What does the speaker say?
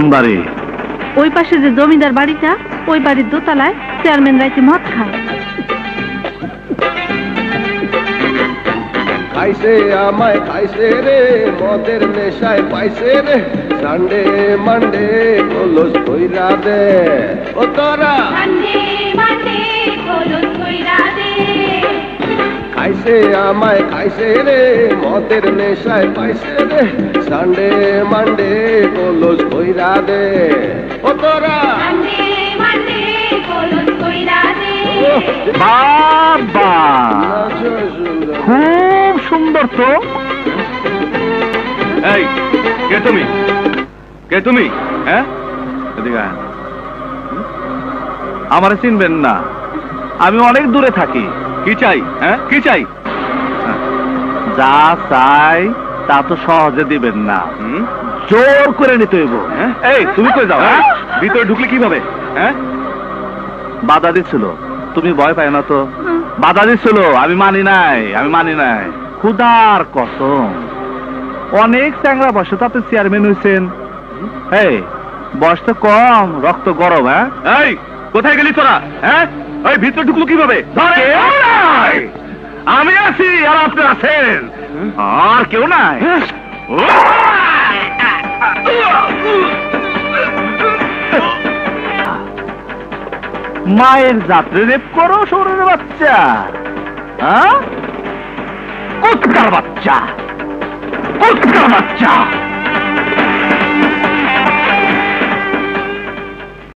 কোন বাড়ি? ওই পাশে যে জমিদার বাড়িটা, ওই বাড়ির দোতলায় চেয়ারম্যান রাইতে মদ খায়। খাইছে আমায় খাইছে রে, মদের নেশায় পাইছে রে, সানডে মানডে খোলস কইরা দে। ও তোরা খাইছে আমায় খাইছে রে, মদের নেশায় পাইছে রে, সানডে মানডে খোলস কইরা দে। ও তোরা বাবা খুব সুন্দর তো। এই কে তুমি? কে তুমি? হ্যাঁ, আমারে চিনবেন না, আমি অনেক দূরে থাকি। কি চাই? হ্যাঁ, কি চাই? যা চাই তা তো সহজে দিবেন না, জোর করে নিতে হইব। এই তুমি কই যাও? হ্যাঁ, ভিতরে ঢুকলে কিভাবে? হ্যাঁ, বাধা দিচ্ছিল, তুমি ভয় পাই না তো? বাধা দিচ্ছিল, আমি মানি নাই, আমি মানি নাই। খুদার কসম, অনেক চ্যাংরা বয়সে তো আপনি চেয়ারম্যান হয়েছেন। এই বয়স তো কম, রক্ত গরম। হ্যাঁ, এই কোথায় গেলি তোরা? হ্যাঁ, ওই ভিতরে ঢুকলো কিভাবে? আমি আছি আর আপনি আছেন, আর কেউ নাই। মায়ের যাত্রে রেপ করো শরীরের বাচ্চা, হ্যাঁ? কুত্তার বাচ্চা, কুত্তার বাচ্চা।